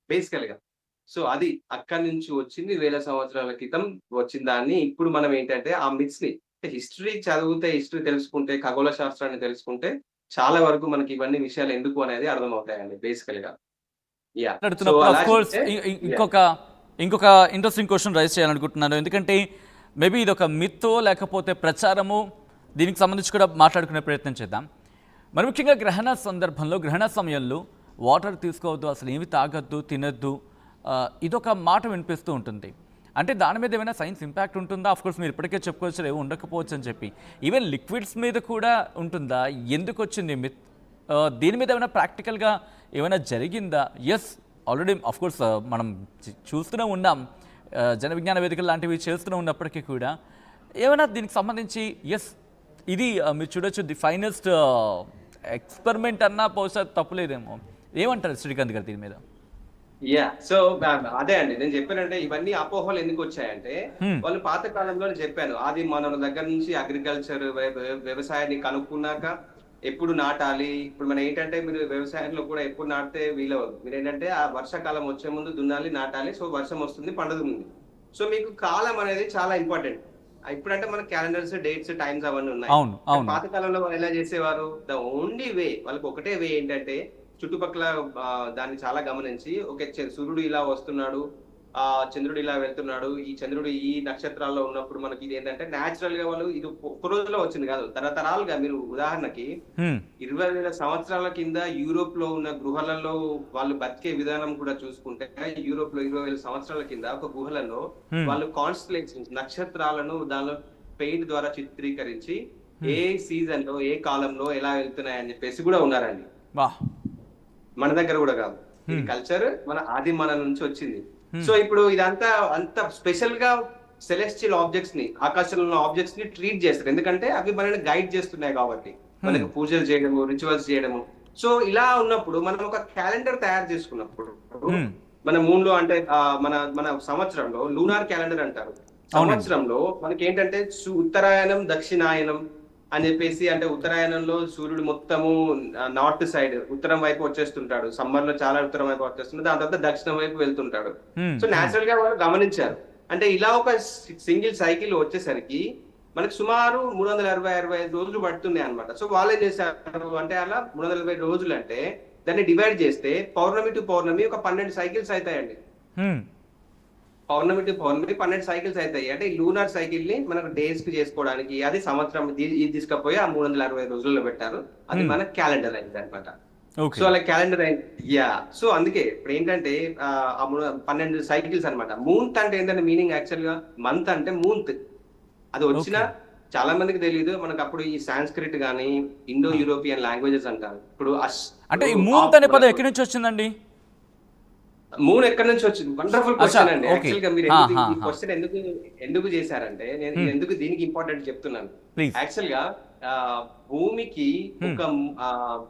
బేసికల్ గా. సో అది అక్కడి నుంచి వచ్చింది, వేల సంవత్సరాల క్రితం వచ్చిన దాన్ని ఇప్పుడు మనం ఏంటంటే ఆ మిత్స్ ని హిస్టరీ చదివితే, హిస్టరీ తెలుసుకుంటే, ఖగోళ శాస్త్రాన్ని తెలుసుకుంటే చాలా వరకు మనకి ఇవన్నీ విషయాలు ఎందుకు అనేది అర్థమవుతాయండి బేసికల్ గా. యాహ్! సో మాట్లాడుతున్నప్పుడు ఆఫ్ అలా కోర్స్ చూస్తే యాహ్! ఇంకొక ఇంట్రెస్టింగ్ క్వశ్చన్ రైజ్ చేయాలనుకుంటున్నాను. ఎందుకంటే మేబీ ఇది ఒక మిత్తో లేకపోతే ప్రచారము, దీనికి సంబంధించి కూడా మాట్లాడుకునే ప్రయత్నం చేద్దాం. మరి ముఖ్యంగా గ్రహణ సందర్భంలో, గ్రహణ సమయంలో వాటర్ తీసుకోవద్దు, అసలు ఏమి తాగొద్దు, తినొద్దు, ఇదొక మాట వినిపిస్తూ ఉంటుంది. అంటే దాని మీద ఏమైనా సైన్స్ ఇంపాక్ట్ ఉంటుందా? ఆఫ్ కోర్స్ మీరు ఇప్పటికే చెప్పుకోవచ్చు ఏమో ఉండకపోవచ్చు అని చెప్పి. ఈవెన్ లిక్విడ్స్ మీద కూడా ఉంటుందా? ఎందుకు వచ్చింది మిత్? దీని మీద ఏమైనా ప్రాక్టికల్గా ఏమైనా జరిగిందా? ఎస్, ఆల్రెడీ ఆఫ్ కోర్స్ మనం చూస్తూనే ఉన్నాం, జన విజ్ఞాన వేదికలు లాంటివి చేస్తూనే ఉన్నప్పటికీ కూడా ఏమైనా దీనికి సంబంధించి ఎస్ ఇది మీరు చూడొచ్చు ది ఫైనెస్ట్ ఎక్స్పెరిమెంట్ అన్నా బహుశా తప్పులేదేమో. ఏమంటారు శ్రీకాంత్ గారు దీని మీద? సో అదే అండి నేను చెప్పానంటే ఇవన్నీ అపోహలు ఎందుకు వచ్చాయంటే వాళ్ళు పాత కాలంలో చెప్పాను ఆది మానవుల దగ్గర నుంచి అగ్రికల్చర్ వ్యవసాయాన్ని కనుక్కున్నాక ఎప్పుడు నాటాలి. ఇప్పుడు మనం ఏంటంటే మీరు వ్యవసాయంలో కూడా ఎప్పుడు నాటితే వీలవదు. మీరు ఏంటంటే ఆ వర్షాకాలం వచ్చే ముందు దున్నాలి, నాటాలి. సో వర్షం వస్తుంది, పండుతుంది. సో మీకు కాలం అనేది చాలా ఇంపార్టెంట్. ఇప్పుడంటే మన క్యాలెండర్స్, డేట్స్, టైమ్స్ అవన్నీ ఉన్నాయి. అవును, అవును. పాత కాలంలో వాళ్ళు ఎలా చేసేవారు? ద ఓన్లీ వే, వాళ్ళకి ఒకటే వే ఏంటంటే చుట్టుపక్కల దాన్ని చాలా గమనించి ఓకే సూర్యుడు ఇలా వస్తున్నాడు, చంద్రుడు ఇలా వెళ్తున్నాడు, ఈ చంద్రుడు ఈ నక్షత్రాల్లో ఉన్నప్పుడు మనకి ఇది ఏంటంటే న్యాచురల్ గా వాళ్ళు ఇది ఒక రోజులో వచ్చింది కాదు, తరతరాలుగా. మీరు ఉదాహరణకి 20,000 సంవత్సరాల కింద యూరోప్ లో ఉన్న గుహలలో వాళ్ళు బతికే విధానం కూడా చూసుకుంటే, యూరోప్ లో 20,000 సంవత్సరాల కింద ఒక గుహలలో వాళ్ళు కాన్స్టలేషన్స్ నక్షత్రాలను దానిలో పెయింట్ ద్వారా చిత్రీకరించి ఏ సీజన్ లో ఏ కాలంలో ఎలా వెళ్తున్నాయి అని చెప్పేసి కూడా ఉన్నారండి. మన దగ్గర కూడా కాదు, ఈ కల్చర్ మన ఆది మన నుంచి వచ్చింది. సో ఇప్పుడు ఇదంతా అంత స్పెషల్ గా సెలెస్టియల్ ఆబ్జెక్ట్స్ ని, ఆకాశంలో ఉన్న ఆబ్జెక్ట్స్ ని ట్రీట్ చేస్తారు. ఎందుకంటే అవి మనల్ని గైడ్ చేస్తున్నాయి కాబట్టి, మనకి పూజలు చేయడము, రిచువల్స్ చేయడము. సో ఇలా ఉన్నప్పుడు మనం ఒక క్యాలెండర్ తయారు చేసుకున్నప్పుడు మన మూన్ లో అంటే మన సంవత్సరంలో లూనార్ క్యాలెండర్ అంటారు. సంవత్సరంలో మనకి ఏంటంటే ఉత్తరాయణం, దక్షిణాయనం అని చెప్పేసి, అంటే ఉత్తరాయణంలో సూర్యుడు మొత్తము నార్త్ సైడ్ ఉత్తరం వైపు వచ్చేస్తుంటాడు, సమ్మర్ లో చాలా ఉత్తరం వైపు వచ్చేస్తుంటాడు, దాని తర్వాత దక్షిణం వైపు వెళ్తుంటాడు. సో నేచురల్ గా వాళ్ళు గమనించారు. అంటే ఇలా ఒక సింగిల్ సైకిల్ వచ్చేసరికి మనకి సుమారు 365 రోజులు పడుతున్నాయి అనమాట. సో వాళ్ళు ఏం చేశారు అంటే అలా 340 రోజులు అంటే దాన్ని డివైడ్ చేస్తే పౌర్ణమి టు పౌర్ణమి ఒక 12 సైకిల్స్ అవుతాయండి. పౌర్ణమి టు పౌర్ణమి 12 సైకిల్స్ అవుతాయి. అంటే ఈ లూనార్ సైకిల్ ని మనకు డేస్ కి చేసుకోవడానికి అది సంవత్సరం ఇది తీసుకపోయి ఆ 360 రోజుల్లో పెట్టారు. అది మన క్యాలెండర్ అయింది అనమాట. సో అలా క్యాలెండర్ అయింది. సో అందుకే ఇప్పుడు ఏంటంటే 12 సైకిల్స్ అనమాట. మూంత్ అంటే ఏంటంటే మీనింగ్ యాక్చువల్ గా మంత్ అంటే మూంత్. అది వచ్చిన చాలా మందికి తెలియదు. మనకు అప్పుడు ఈ సాంస్క్రిట్ గానీ ఇండో యూరోపియన్ లాంగ్వేజెస్ అంటారు. ఇప్పుడు అంటే ఈ మూంత్ అనే పదం ఎక్కడి నుంచి వచ్చిందండి? మూన్ ఎక్కడి నుంచి వచ్చింది? వండర్ఫుల్ క్వశ్చన్ అండి. యాక్చువల్ గా మీరు ఈ క్వశ్చన్ ఎందుకు చేశారంటే నేను ఎందుకు దీనికి ఇంపార్టెంట్ చెప్తున్నాను. యాక్చువల్ గా భూమికి ఒక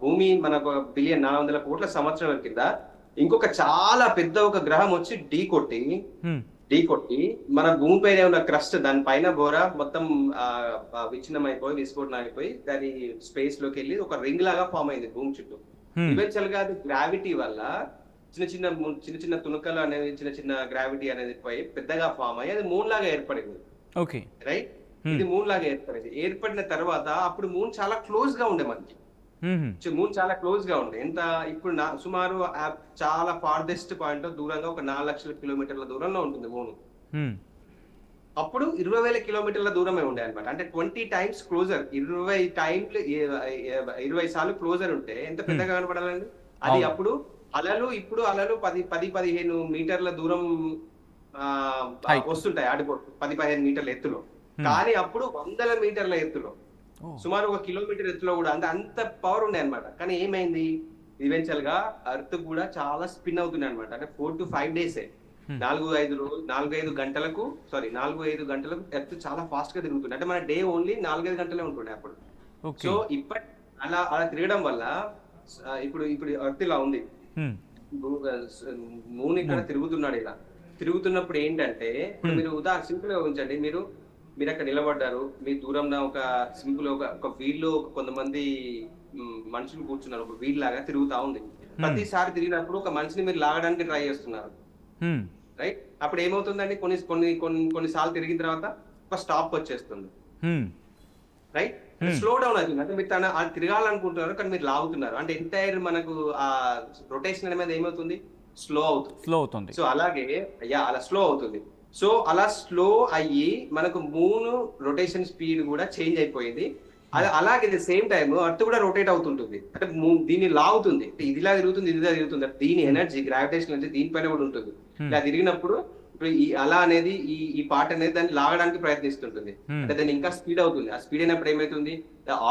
భూమి మనకు 1,400,000,000 కోట్ల సంవత్సరాల కింద ఇంకొక చాలా పెద్ద ఒక గ్రహం వచ్చి ఢీ కొట్టి మన భూమి పైన ఉన్న క్రస్ట్ దాని పైన బోర మొత్తం విచ్ఛిన్నం అయిపోయి, విస్ఫోటనం అయిపోయి దాని స్పేస్ లోకి వెళ్ళి ఒక రింగ్ లాగా ఫామ్ అయింది భూమి చుట్టూ. ఈవెన్చువల్ గా అది గ్రావిటీ వల్ల చిన్న చిన్న తునకలు అనేది చిన్న గ్రావిటీ అనేది పోయి పెద్దగా ఫామ్ అయ్యి అది మూన్ లాగా ఏర్పడింది. ఓకే రైట్, ఇది మూన్ లాగా ఏర్పడిన తర్వాత అప్పుడు మూన్ చాలా క్లోజ్ గా ఉండే మనకి. మూన్ చాలా క్లోజ్ గా ఉండే. ఎంత ఇప్పుడు సుమారు చాలా ఫార్దెస్ట్ పాయింట్ దూరంగా ఒక 4 లక్షల కిలోమీటర్ల దూరంలో ఉంటుంది మూన్. అప్పుడు 20,000 కిలోమీటర్ల దూరమే ఉండే అనమాట. అంటే 20 టైమ్స్ క్లోజర్, 20 సార్లు క్లోజర్ ఉంటే ఎంత పెద్దగా కనపడాలండి అది. అప్పుడు ఇప్పుడు అలలు 10-15 మీటర్ల దూరం వస్తుంటాయి, ఆడిపో 10-15 మీటర్ల ఎత్తులో. కానీ అప్పుడు 100 మీటర్ల ఎత్తులో, సుమారు 1 కిలోమీటర్ ఎత్తులో కూడా అంత పవర్ ఉండే అనమాట. కానీ ఏమైంది, ఈవెన్చువల్ గా అర్త్ కూడా చాలా స్పిన్ అవుతుంది అనమాట. అంటే 4 to 5 days 4-5 గంటలకు ఎర్త్ చాలా ఫాస్ట్ గా తిరుగుతుంది. అంటే మన డే ఓన్లీ 4-5 గంటలే ఉంటుండే అప్పుడు. సో ఇప్పటి అలా తిరగడం వల్ల ఇప్పుడు ఎర్త్ ఇలా ఉంది, మూన్ ఇక్కడ తిరుగుతున్నాడు. ఇలా తిరుగుతున్నప్పుడు ఏంటంటే మీరు ఉదాహరణ సింపుల్ గా ఉంచండి, మీరు అక్కడ నిలబడ్డారు, మీ దూరంలో ఒక సింపుల్ ఒక వీల్ లో కొంతమంది మనుషులు కూర్చున్నారు, ఒక వీల్ లాగా తిరుగుతా ఉంది. ప్రతిసారి తిరిగినప్పుడు ఒక మనిషిని మీరు లాగడానికి ట్రై చేస్తున్నారు, హ్మ్. రైట్? అప్పుడు ఏమవుతుందండి, కొన్ని కొన్ని కొన్ని కొన్నిసార్లు తిరిగిన తర్వాత ఒక స్టాప్ వచ్చేస్తుంది, హ్మ్. రైట్? స్లో డౌన్ అవుతుంది. అంటే మీరు అది తిరగాలనుకుంటున్నారు కానీ మీరు లాగుతున్నారు, అంటే ఎంటైర్ మనకు ఆ రొటేషన్ అనేది ఏమవుతుంది, స్లో అవుతుంది. స్లో అవుతుంది. సో అలాగే అలా స్లో అవుతుంది. సో అలా స్లో అయ్యి మనకు మూన్ రొటేషన్ స్పీడ్ కూడా చేంజ్ అయిపోయింది. అది అలాగే ద సేమ్ టైమ్ అర్త్ కూడా రొటేట్ అవుతుంటుంది, అంటే దీన్ని లాగుతుంది, ఇదిలా తిరుగుతుంది, ఇదిలా తిరుగుతుంది. దీని ఎనర్జీ, గ్రావిటేషన్ ఎనర్జీ దీనిపైన కూడా ఉంటుంది. ఇలా తిరిగినప్పుడు ఇప్పుడు ఈ అలా అనేది ఈ పార్ట్ అనేది దాన్ని లాగడానికి ప్రయత్నిస్తుంటుంది, అంటే దాన్ని ఇంకా స్పీడ్ అవుతుంది. ఆ స్పీడ్ అయినప్పుడు ఏమైతుంది,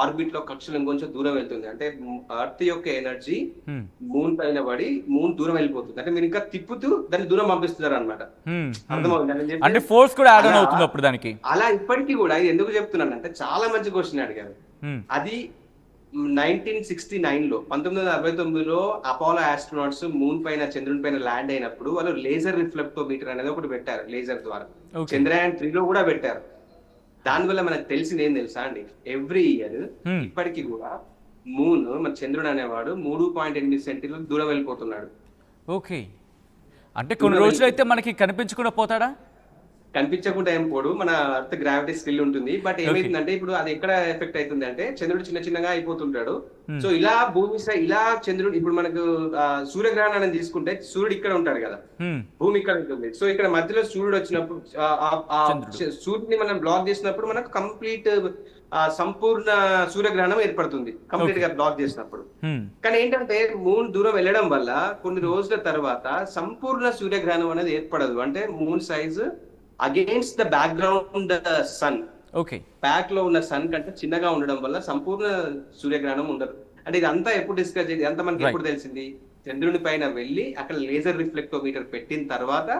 ఆర్బిట్ లో కక్షలు ఇంకొంచెం దూరం వెళ్తుంది, అంటే అర్త్ యొక్క ఎనర్జీ మూన్ పైన పడి మూన్ దూరం వెళ్ళిపోతుంది, అంటే మీరు ఇంకా తిప్పుతూ దాన్ని దూరం పంపిస్తున్నారు అనమాట. అర్థమవుతుంది అంటే ఫోర్స్ కూడా యాడ్ ఆన్ అవుతుంది అప్పుడు దానికి. అలా ఇప్పటికీ కూడా ఇది ఎందుకు చెప్తున్నాను అంటే, చాలా మంచి క్వశ్చన్ అడిగారు. అది 1969 లో 1969లో అపోలో ఆస్ట్రోనాట్స్ మూన్ పైన, చంద్రుని పైన ల్యాండ్ అయినప్పుడు వాళ్ళు లేజర్ రిఫ్లెక్టోమీటర్ అనేది ఒకటి పెట్టారు, లేజర్ ద్వారా. చంద్రయాన్ 3 లో కూడా పెట్టారు. దానివల్ల మనకు తెలిసింది ఏం తెలుసా అండి, ఎవ్రీ ఇయర్ ఇప్పటికీ కూడా మూన్, మన చంద్రుడు అనేవాడు 3.8 సెంటీమీటర్లు దూరం వెళ్ళిపోతున్నాడు. ఓకే, అంటే కొన్ని రోజులు అయితే మనకి కనిపించకుండా పోతాడా? కనిపించకుండా ఏం పోడు, మన అర్త్ గ్రావిటీ స్టిల్ ఉంటుంది. బట్ ఏమైతుందంటే ఇప్పుడు అది ఎక్కడ ఎఫెక్ట్ అవుతుంది అంటే, చంద్రుడు చిన్న చిన్నగా అయిపోతుంటాడు. సో ఇలా భూమి ఇలా చంద్రుడు, ఇప్పుడు మనకు సూర్యగ్రహణాన్ని తీసుకుంటే సూర్యుడు ఇక్కడ ఉంటాడు కదా, భూమి ఇక్కడ ఉంటుంది. సో ఇక్కడ మధ్యలో సూర్యుడు వచ్చినప్పుడు, సూర్యుడిని మనం బ్లాక్ చేసినప్పుడు మనకు కంప్లీట్ సంపూర్ణ సూర్యగ్రహణం ఏర్పడుతుంది, కంప్లీట్ గా బ్లాక్ చేసినప్పుడు. కానీ ఏంటంటే మూన్ దూరం వెళ్ళడం వల్ల కొన్ని రోజుల తర్వాత సంపూర్ణ సూర్యగ్రహణం అనేది ఏర్పడదు, అంటే moon size against the background sun, okay, back లో ఉన్న సన్ కంటే చిన్నగా ఉండడం వల్ల సంపూర్ణ సూర్యగ్రహణం ఉండదు. అంటే ఇదంతా ఎప్పుడు డిస్కస్ చేసి అంతా మనకి ఎప్పుడు తెలిసింది, చంద్రుని పైన వెళ్ళి అక్కడ లేజర్ రిఫ్లెక్టోమీటర్ పెట్టిన తర్వాత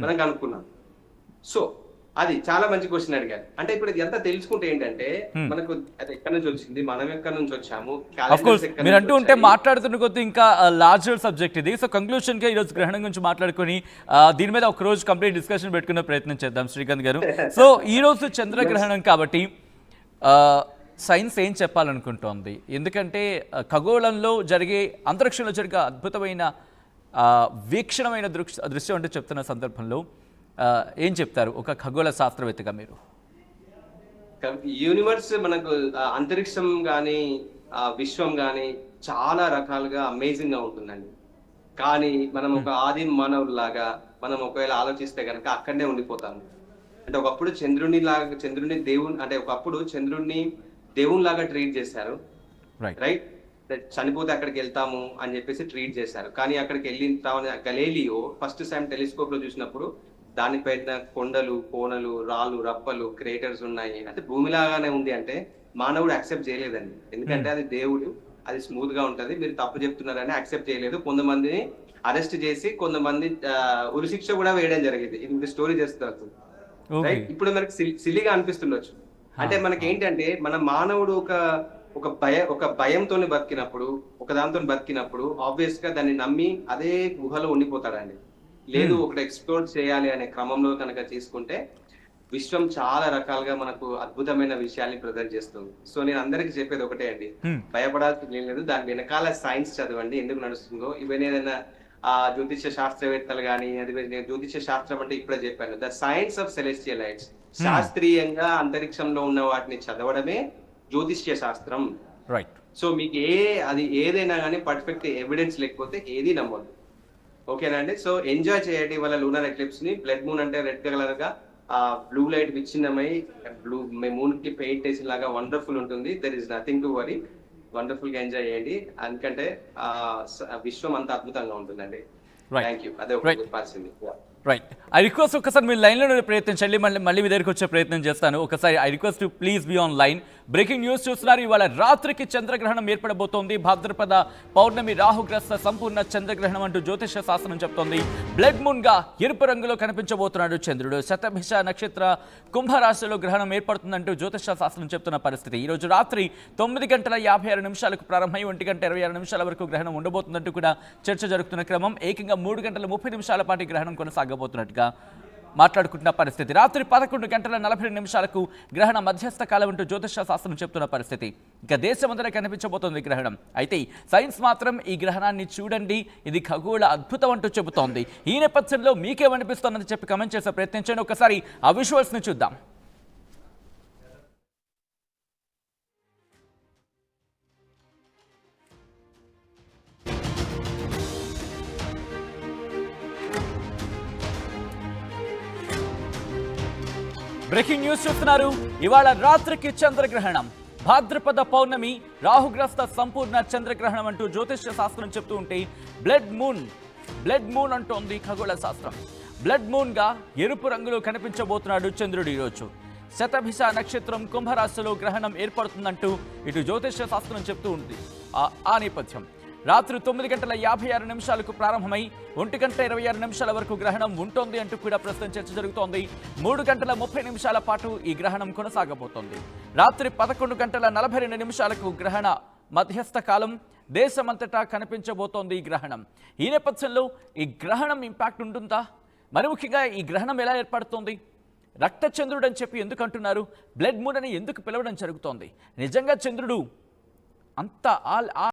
మనం కనుక్కున్నాం. సో అది చాలా మంచి క్వశ్చన్ అడిగారు. అంటే ఇప్పుడు ఇది ఎంత తెలుసుకుంటే ఏంటంటే, మనకు అది ఎక్కడి నుంచి వచ్చింది, మనం ఎక్కడి నుంచి వచ్చాము, మీరు అంటూ ఉంటే మాట్లాడుతున్న కొద్ది ఇంకా లార్జర్ సబ్జెక్ట్ ఇది. సో కంక్లూషన్ గా ఈ రోజు గ్రహణం గురించి మాట్లాడుకుని దీని మీద ఒక రోజు కంప్లీట్ డిస్కషన్ పెట్టుకునే ప్రయత్నం చేద్దాం శ్రీకాంత్ గారు. సో ఈ రోజు చంద్రగ్రహణం కాబట్టి సైన్స్ ఏం చెప్పాలనుకుంటోంది, ఎందుకంటే ఖగోళంలో జరిగే, అంతరిక్షంలో జరిగే అద్భుతమైన వీక్షణమైన దృశ్యం అంటే చెప్తున్న సందర్భంలో ఏం చెప్తారు ఒక ఖగోళ శాస్త్రవేత్తగా మీరు? యూనివర్స్ మనకు అంతరిక్షం గాని విశ్వం గాని చాలా రకాలుగా అమేజింగ్ గా ఉంటుందండి. కానీ మనం ఒక ఆది మానవులాగా మనం ఒకవేళ ఆలోచిస్తే కనుక అక్కడనే ఉండిపోతాము. అంటే ఒకప్పుడు చంద్రుని దేవుని, అంటే ఒకప్పుడు చంద్రుడిని దేవుని లాగా ట్రీట్ చేశారు, రైట్? చనిపోతే అక్కడికి వెళ్తాము అని చెప్పేసి ట్రీట్ చేశారు. కానీ అక్కడికి వెళ్ళిన తర్వాత గలీలియో ఫస్ట్ టైం టెలిస్కోప్ లో చూసినప్పుడు దానిపైన కొండలు, కోనలు, రాళ్ళు, రప్పలు, క్రేటర్స్ ఉన్నాయి, అంటే భూమిలాగానే ఉంది. అంటే మానవుడు యాక్సెప్ట్ చేయలేదండి, ఎందుకంటే అది దేవుడు, అది స్మూత్ గా ఉంటది, మీరు తప్పు చెప్తున్నారని యాక్సెప్ట్ చేయలేదు. కొంతమందిని అరెస్ట్ చేసి కొంతమంది ఉరిశిక్ష కూడా వేయడం జరిగింది. ఇది స్టోరీ చేస్తారు, రైట్? ఇప్పుడు మనకి సిల్లిగా అనిపిస్తుండొచ్చు. అంటే మనకి ఏంటంటే, మన మానవుడు ఒక భయంతో బతికినప్పుడు, ఒక దాంతో బతికినప్పుడు ఆబ్వియస్ గా దాన్ని నమ్మి అదే గుహలో ఉండిపోతాడండి. లేదు ఒకటి ఎక్స్ప్లోర్ చేయాలి అనే క్రమంలో కనుక తీసుకుంటే విశ్వం చాలా రకాలుగా మనకు అద్భుతమైన విషయాల్ని ప్రజెంట్ చేస్తుంది. సో నేను అందరికి చెప్పేది ఒకటే అండి, భయపడాల్సింది లేదు, దాని వెనకాల సైన్స్ చదవండి, ఎందుకు నడుస్తుందో. ఇవన్నీ ఏదైనా జ్యోతిష్య శాస్త్రవేత్తలు కానీ, అది జ్యోతిష్య శాస్త్రం అంటే ఇప్పుడే చెప్పాను, the science of celestial lights, శాస్త్రీయంగా అంతరిక్షంలో ఉన్న వాటిని చదవడమే జ్యోతిష్య శాస్త్రం, రైట్? సో మీకు అది ఏదైనా కానీ పర్ఫెక్ట్ ఎవిడెన్స్ లేకపోతే ఏది నమ్మొద్దు, ఓకేనా అండి? సో ఎంజాయ్ చేయండి వాళ్ళ లూనర్ ఎక్లిప్స్ ని. బ్లడ్ మూన్ అంటే రెడ్ కలర్ గా బ్లూ లైట్ విచ్ఛిన్నమై మూన్ కి పెయింట్ వేసిన లాగా వండర్ఫుల్ ఉంటుంది. There is nothing to worry, wonderful గా ఎంజాయ్ చేయండి, ఎందుకంటే విశ్వం అంత అద్భుతంగా ఉంటుందండి. Thank you. అదే ఒకటి చెప్పాల్సింది. రైట్, ఐ రిక్వెస్ట్ ఒకసారి మీరు లైన్లో ప్రయత్నించండి, మళ్ళీ మీ దగ్గరికి వచ్చే ప్రయత్నం చేస్తాను. ఒకసారి I request please be online. Breaking news చూస్తున్నారు. ఇవాళ రాత్రికి చంద్రగ్రహణం ఏర్పడబోతోంది. భాద్రపద పౌర్ణమి రాహుగ్రస్త సంపూర్ణ చంద్రగ్రహణం అంటూ జ్యోతిష శాస్త్రం చెప్తోంది. బ్లడ్ మూన్ గా ఎరుపు రంగులో కనిపించబోతున్నాడు చంద్రుడు. శతభిష నక్షత్ర కుంభరాశిలో గ్రహణం ఏర్పడుతుందంటూ జ్యోతిష శాస్త్రం చెప్తున్న పరిస్థితి. ఈ రోజు రాత్రి 9:56 ప్రారంభమై 1:26 వరకు గ్రహణం ఉండబోతుందంటూ కూడా చర్చ జరుగుతున్న క్రమం. ఏకంగా 3:30 పాటు గ్రహణం కొనసాగబోతున్నట్టుగా మాట్లాడుకుంటున్న పరిస్థితి. రాత్రి 11:42 గ్రహణ మధ్యస్థ కాలం అంటూ జ్యోతిష శాస్త్రం చెప్తున్న పరిస్థితి. ఇక దేశమంతటా కనిపించబోతోంది గ్రహణం. అయితే సైన్స్ మాత్రం ఈ గ్రహణాన్ని చూడండి, ఇది ఖగోళ అద్భుతం అంటూ చెబుతోంది. ఈ నేపథ్యంలో మీకేమనిపిస్తోందని చెప్పి కమెంట్ చేసే ప్రయత్నించండి. ఒకసారి ఆ విజువల్స్ని చూద్దాం. బ్రేకింగ్ న్యూస్ చూస్తున్నారు. ఇవాళ రాత్రికి చంద్రగ్రహణం, భాద్రపద పౌర్ణమి, రాహుగ్రస్త సంపూర్ణ చంద్రగ్రహణం అంటూ జ్యోతిష్య శాస్త్రం చెప్తూ ఉంటే బ్లడ్ మూన్ అంటోంది ఖగోళ శాస్త్రం. బ్లడ్ మూన్ గా ఎరుపు రంగులో కనిపించబోతున్నాడు చంద్రుడు. ఈరోజు శతభిష నక్షత్రం కుంభరాశిలో గ్రహణం ఏర్పడుతుందంటూ ఇటు జ్యోతిష్య శాస్త్రం చెప్తూ ఉంది. ఆ నేపథ్యం రాత్రి 9:56 ప్రారంభమై 1:26 వరకు గ్రహణం ఉంటుంది అంటూ కూడా ప్రస్తుతం చర్చ జరుగుతోంది. 3:30 పాటు ఈ గ్రహణం కొనసాగబోతోంది. రాత్రి 11:42 గ్రహణ మధ్యస్థ కాలం, దేశమంతటా కనిపించబోతోంది ఈ గ్రహణం. ఈ నేపథ్యంలో ఈ గ్రహణం ఇంపాక్ట్ ఉంటుందా? మరి ముఖ్యంగా ఈ గ్రహణం ఎలా ఏర్పడుతోంది? రక్తచంద్రుడు అని చెప్పి ఎందుకు అంటున్నారు? బ్లడ్ మూన్ అని ఎందుకు పిలవడం జరుగుతోంది? నిజంగా చంద్రుడు అంత